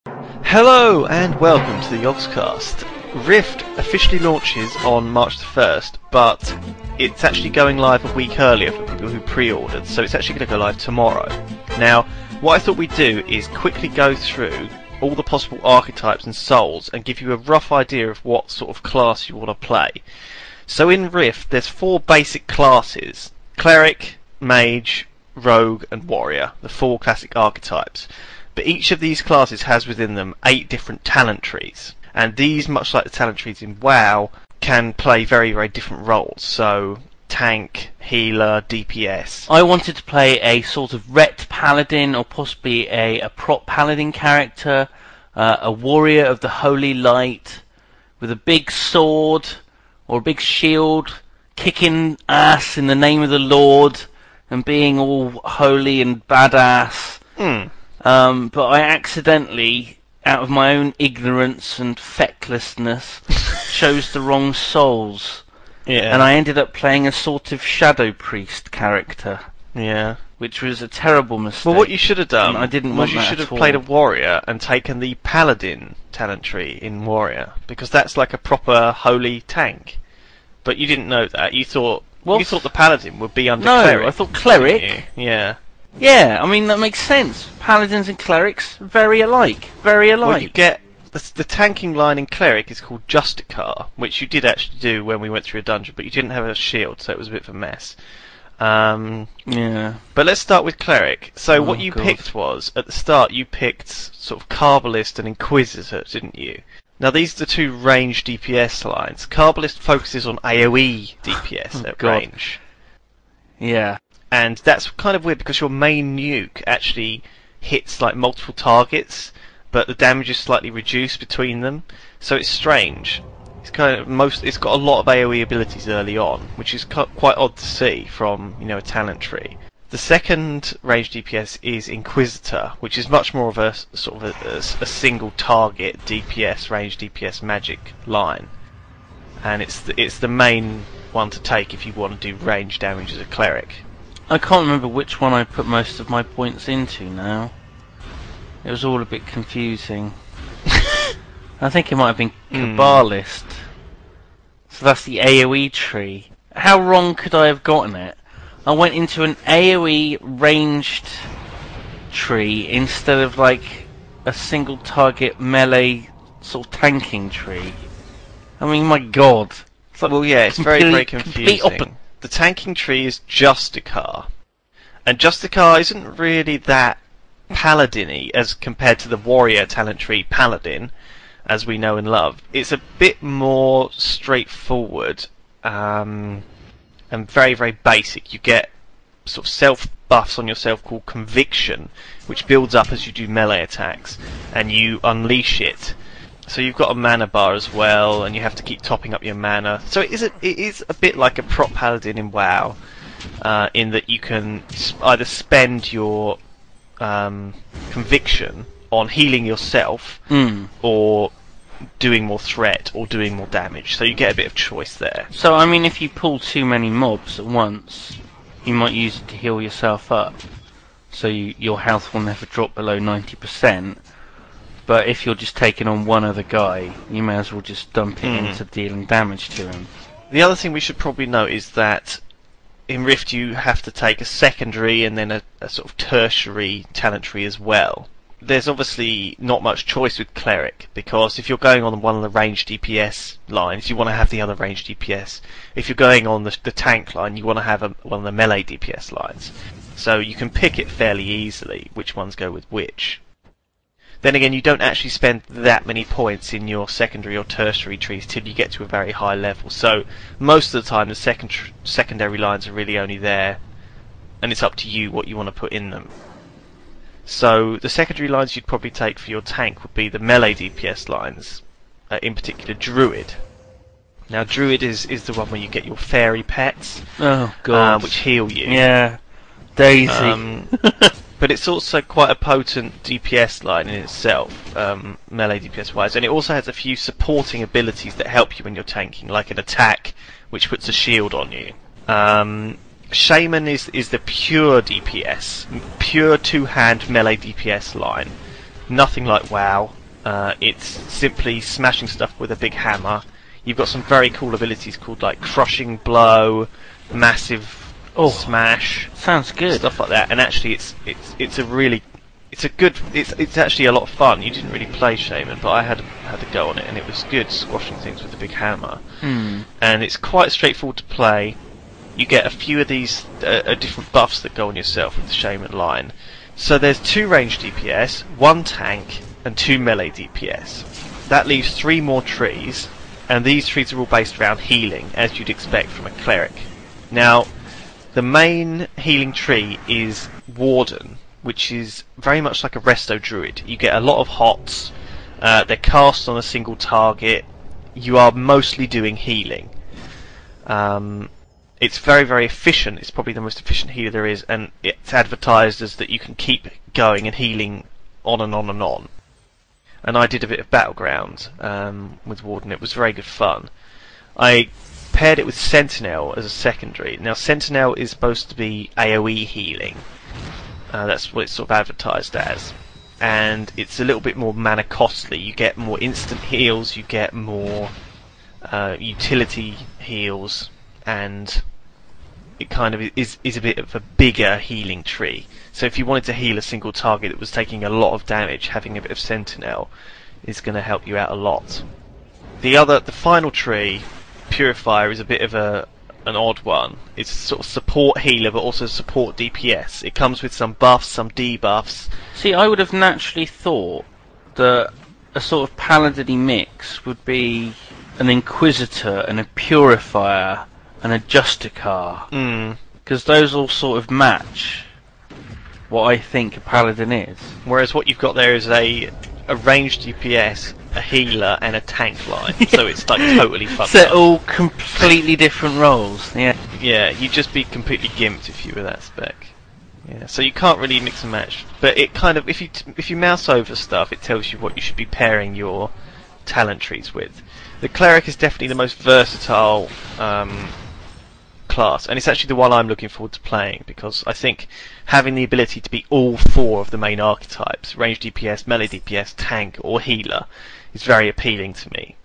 Hello and welcome to the Yogscast. Rift officially launches on March the 1st, but it's actually going live a week earlier for people who pre-ordered, so it's actually going to go live tomorrow. Now, what I thought we'd do is quickly go through all the possible archetypes and souls and give you a rough idea of what sort of class you want to play. So in Rift, there's 4 basic classes: Cleric, Mage, Rogue and Warrior, the 4 classic archetypes. But each of these classes has within them 8 different talent trees, and these, much like the talent trees in WoW, can play very, very different roles. So, tank, healer, DPS. I wanted to play a sort of ret paladin, or possibly a prop paladin character, a warrior of the holy light, with a big sword, or a big shield, kicking ass in the name of the Lord, and being all holy and badass. But I accidentally, out of my own ignorance and fecklessness, chose the wrong souls. Yeah. And I ended up playing a sort of shadow priest character. Yeah. Which was a terrible mistake. Well, what you should have done was you should have played a warrior and taken the paladin talent tree in warrior, because that's like a proper holy tank. But you didn't know that. You thought the paladin would be under cleric. No, I thought cleric. Yeah. Yeah, I mean, that makes sense. Paladins and clerics, very alike. Very alike. Well, you get the tanking line in cleric is called Justicar, which you did actually do when we went through a dungeon, but you didn't have a shield, so it was a bit of a mess. Yeah. But let's start with cleric. So what you picked was, at the start, you picked sort of Carbalist and Inquisitor, didn't you? Now, these are the 2 range DPS lines. Carbalist focuses on AoE DPS at range. Yeah. And that's kind of weird because your main nuke actually hits like multiple targets, but the damage is slightly reduced between them. So it's strange. It's it's got a lot of AoE abilities early on, which is quite odd to see from, you know, a talent tree. The second range DPS is Inquisitor, which is much more of a sort of a single target DPS, range DPS magic line, and it's the main one to take if you want to do range damage as a cleric. I can't remember which one I put most of my points into now. It was all a bit confusing. I think it might have been Carbalist. So that's the AoE tree. How wrong could I have gotten it? I went into an AoE ranged tree instead of like a single target melee sort of tanking tree. I mean, my god. It's like, well, yeah, it's very, very confusing. The tanking tree is Justicar, and Justicar isn't really that paladin-y as compared to the warrior talent tree Paladin, as we know and love. It's a bit more straightforward, and very, very basic. You get sort of self-buffs on yourself called Conviction, which builds up as you do melee attacks, and you unleash it. So you've got a mana bar as well, and you have to keep topping up your mana. So it is a bit like a prop paladin in WoW, in that you can either spend your conviction on healing yourself, or doing more threat, or doing more damage. So you get a bit of choice there. So I mean, if you pull too many mobs at once, you might use it to heal yourself up, so your health will never drop below 90%. But if you're just taking on one other guy, you may as well just dump it into dealing damage to him. The other thing we should probably note is that in Rift you have to take a secondary and then a sort of tertiary talent tree as well. There's obviously not much choice with Cleric, because if you're going on one of the range DPS lines, you want to have the other range DPS. If you're going on the tank line, you want to have one of the melee DPS lines. So you can pick it fairly easily, which ones go with which. Then again, you don't actually spend that many points in your secondary or tertiary trees till you get to a very high level. So most of the time the secondary lines are really only there, and it's up to you what you want to put in them. So the secondary lines you'd probably take for your tank would be the melee DPS lines, in particular Druid. Now Druid is the one where you get your fairy pets, which heal you. Yeah, Daisy. But it's also quite a potent DPS line in itself, melee DPS wise, and it also has a few supporting abilities that help you when you're tanking, like an attack which puts a shield on you. Shaman is the pure DPS, pure two-hand melee DPS line. nothing like WoW. It's simply smashing stuff with a big hammer. You've got some very cool abilities called like Crushing Blow, Massive Smash, sounds good. stuff like that. And actually, it's actually a lot of fun. You didn't really play Shaman, but I had a go on it, and it was good squashing things with a big hammer. And it's quite straightforward to play. You get a few of these different buffs that go on yourself with the Shaman line. So there's 2 range DPS, 1 tank, and 2 melee DPS. That leaves 3 more trees, and these trees are all based around healing, as you'd expect from a cleric. Now, the main healing tree is Warden, which is very much like a Resto Druid. You get a lot of hots, they're cast on a single target, you are mostly doing healing. It's very, very efficient. It's probably the most efficient healer there is, and it's advertised as that you can keep going and healing on and on and on. And I did a bit of Battleground with Warden. It was very good fun. I paired it with Sentinel as a secondary. Now, Sentinel is supposed to be AoE healing. That's what it's sort of advertised as. And it's a little bit more mana costly. You get more instant heals, you get more utility heals, and it kind of is a bit of a bigger healing tree. So if you wanted to heal a single target that was taking a lot of damage, having a bit of Sentinel is going to help you out a lot. The final tree, Purifier, is a bit of an odd one. It's sort of support healer, but also support DPS. It comes with some buffs, some debuffs. See, I would have naturally thought that a sort of paladin-y mix would be an Inquisitor and a Purifier and a Justicar, because those all sort of match what I think a paladin is. Whereas what you've got there is a ranged DPS, a healer, and a tank line. So it's like totally fucked So up. all completely different roles. Yeah. Yeah, you'd just be completely gimped if you were that spec. Yeah, so you can't really mix and match. But it kind of, if you mouse over stuff, it tells you what you should be pairing your talent trees with. The Cleric is definitely the most versatile class, and it's actually the one I'm looking forward to playing, because I think having the ability to be all 4 of the main archetypes, range DPS, melee DPS, tank or healer, is very appealing to me.